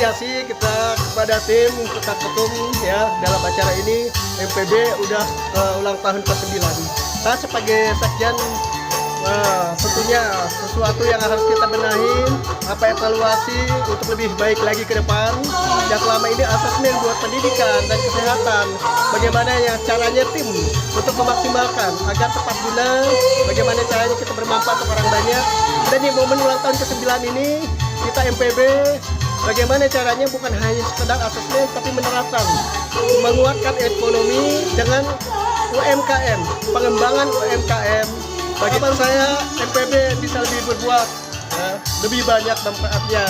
apresiasi kita kepada tim Ketua Ketum ya dalam acara ini. MPB udah ulang tahun ke-9. Saya sebagai sekjen tentunya sesuatu yang harus kita benahin, evaluasi untuk lebih baik lagi ke depan. Yang selama ini asesmen buat pendidikan dan kesehatan, bagaimana yang caranya tim untuk memaksimalkan agar tepat guna, bagaimana caranya kita bermanfaat untuk orang banyak. Dan di momen ulang tahun ke-9 ini kita MPB bagaimana caranya bukan hanya sekedar asesmen tapi menerapkan, menguatkan ekonomi dengan UMKM, pengembangan UMKM. Bagaimana saya MPB bisa lebih berbuat lebih banyak manfaatnya,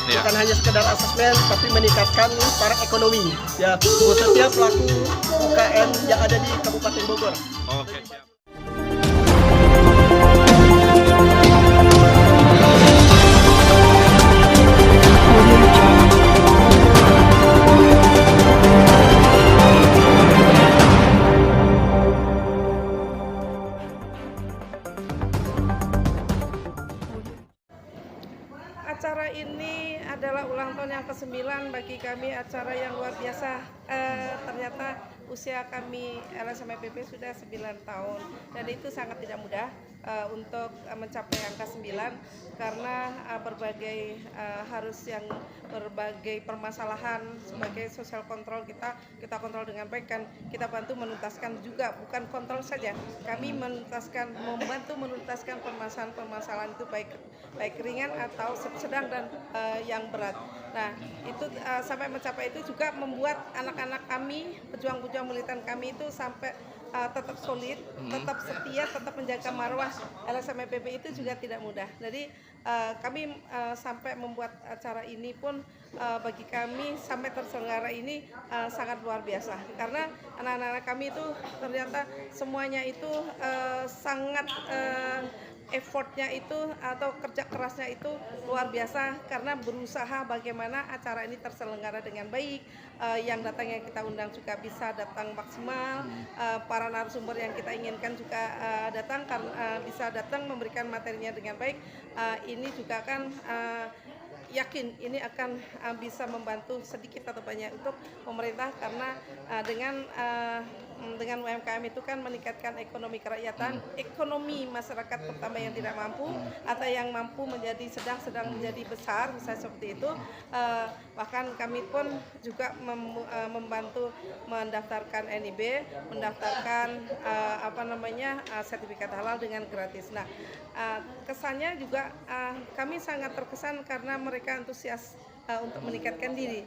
bukan hanya sekedar asesmen tapi meningkatkan para ekonomi ya, khususnya pelaku UKM yang ada di Kabupaten Bogor. Oke, siap. Acara ini adalah ulang tahun yang ke-9 bagi kami, acara yang luar biasa. Ternyata usia kami LSM IPB sudah 9 tahun dan itu sangat tidak mudah untuk mencapai angka 9 karena berbagai permasalahan sebagai social control kita kontrol dengan baik, kan kita bantu menuntaskan juga, bukan kontrol saja, kami membantu menuntaskan permasalahan itu baik ringan atau sedang dan yang berat. Nah itu sampai mencapai itu juga membuat anak-anak kami, pejuang-pejuang militan kami itu sampai tetap solid, tetap setia, tetap menjaga marwah LSM IPB itu juga tidak mudah. Jadi kami sampai membuat acara ini pun bagi kami sampai terselenggara ini sangat luar biasa karena anak-anak kami itu ternyata semuanya itu sangat effortnya itu atau kerja kerasnya itu luar biasa karena berusaha bagaimana acara ini terselenggara dengan baik, yang datang yang kita undang juga bisa datang maksimal, para narasumber yang kita inginkan juga datang bisa datang memberikan materinya dengan baik. Ini juga kan yakin ini akan bisa membantu sedikit atau banyak untuk pemerintah karena dengan UMKM itu kan meningkatkan ekonomi kerakyatan, ekonomi masyarakat pertama yang tidak mampu atau yang mampu menjadi sedang menjadi besar, misalnya seperti itu. Bahkan kami pun juga membantu mendaftarkan NIB, mendaftarkan sertifikat halal dengan gratis. Nah, kesannya juga kami sangat terkesan karena mereka antusias untuk meningkatkan diri.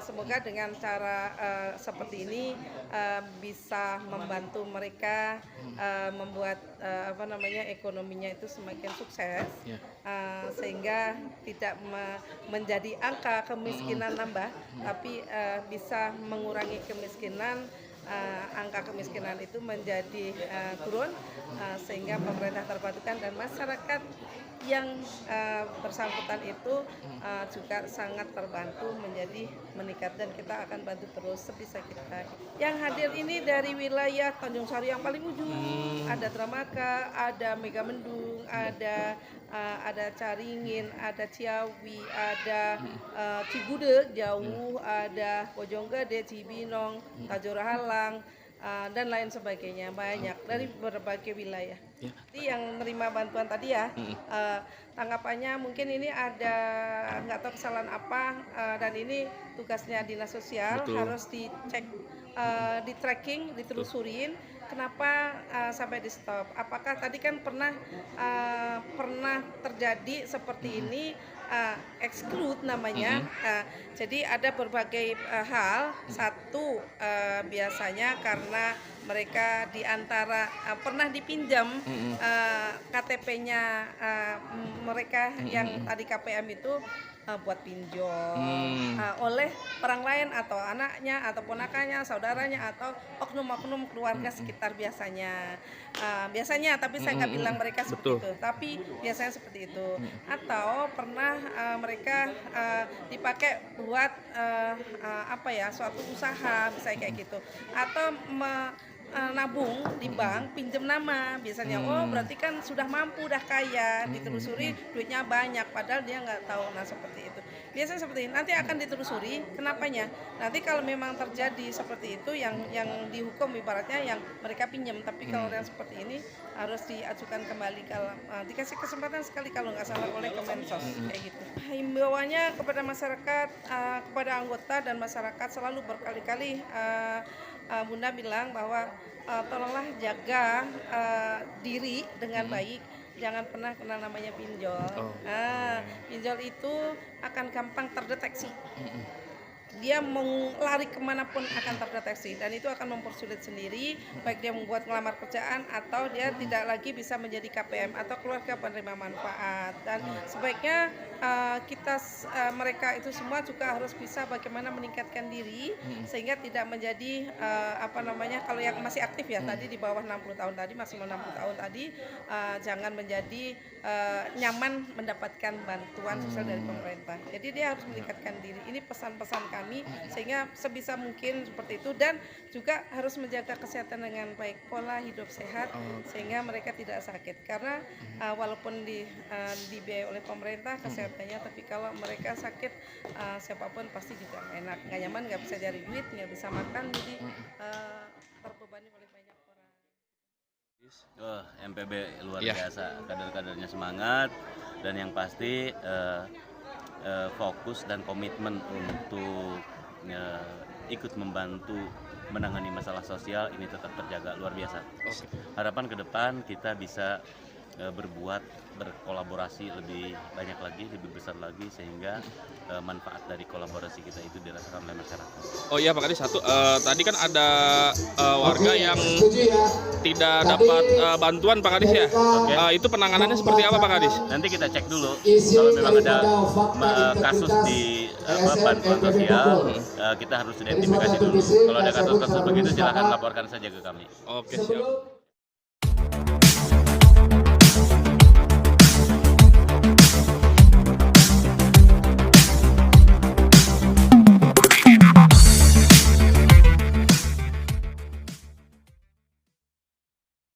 Semoga dengan cara seperti ini bisa membantu mereka membuat ekonominya itu semakin sukses, sehingga tidak menjadi angka kemiskinan nambah, tapi bisa mengurangi kemiskinan. Angka kemiskinan itu menjadi turun, sehingga pemerintah terbantukan dan masyarakat yang bersangkutan itu juga sangat terbantu menjadi meningkat, dan kita akan bantu terus sebisa kita. Yang hadir ini dari wilayah Tanjung Sari yang paling ujung, ada Dramaka, ada Megamendung, ada Caringin, ada Ciawi, ada Cigudeg jauh, ada Bojonggede, Cibinong, Tajora Halang, dan lain sebagainya, banyak dari berbagai wilayah. Jadi yang menerima bantuan tadi ya, tanggapannya mungkin ini ada nggak tahu kesalahan apa, dan ini tugasnya dinas sosial. Betul. Harus dicek, di tracking, ditelusurin kenapa sampai di stop. Apakah tadi kan pernah terjadi seperti ini, exclude namanya. Jadi ada berbagai hal. Satu, biasanya karena mereka diantara pernah dipinjam KTP-nya mereka yang tadi KPM itu buat pinjol oleh orang lain atau anaknya atau ponakannya, saudaranya atau oknum-oknum keluarga sekitar biasanya. Tapi saya nggak bilang mereka seperti itu, tapi biasanya seperti itu. Atau pernah mereka dipakai buat suatu usaha, misalnya kayak gitu, atau nabung di bank, pinjam nama biasanya. Oh berarti kan sudah mampu, udah kaya, ditelusuri duitnya banyak, padahal dia nggak tahu. Nah seperti itu. Biasanya seperti ini. Nanti akan ditelusuri kenapanya. Nanti kalau memang terjadi seperti itu yang dihukum ibaratnya yang mereka pinjam, tapi kalau yang seperti ini harus diajukan kembali kalau dikasih kesempatan sekali kalau nggak salah oleh Kemensos kayak gitu. Himbauannya kepada masyarakat, kepada anggota dan masyarakat selalu berkali-kali Bunda bilang bahwa tolonglah jaga diri dengan baik, jangan pernah kena namanya pinjol. Pinjol itu akan gampang terdeteksi. Dia mau lari kemanapun akan terdeteksi dan itu akan mempersulit sendiri, baik dia membuat ngelamar kerjaan atau dia tidak lagi bisa menjadi KPM atau keluarga penerima manfaat. Dan sebaiknya mereka itu semua juga harus bisa bagaimana meningkatkan diri sehingga tidak menjadi kalau yang masih aktif ya tadi di bawah 60 tahun tadi, maksimal 60 tahun tadi, jangan menjadi nyaman mendapatkan bantuan sosial dari pemerintah. Jadi dia harus meningkatkan diri. Ini pesan-pesan kami sehingga sebisa mungkin seperti itu, dan juga harus menjaga kesehatan dengan baik, pola hidup sehat sehingga mereka tidak sakit karena walaupun dibiayai oleh pemerintah kesehatannya, tapi kalau mereka sakit siapapun pasti juga nggak nyaman, nggak bisa cari duit, nggak bisa makan, jadi terbebani oleh banyak orang. MPB luar biasa, kader-kadernya semangat dan yang pasti fokus dan komitmen untuk ikut membantu menangani masalah sosial ini tetap terjaga, luar biasa. Harapan ke depan kita bisa berkolaborasi lebih banyak lagi, lebih besar lagi sehingga manfaat dari kolaborasi kita itu dirasakan oleh masyarakat. Oh iya Pak Kadis, tadi kan ada warga yang tidak dapat bantuan Pak Kadis ya. Itu penanganannya seperti apa Pak Kadis? Nanti kita cek dulu kalau memang ada kasus di bantuan sosial, kita harus identifikasi dulu. Kalau ada kasus-kasus begitu silakan laporkan saja ke kami. Oke, siap.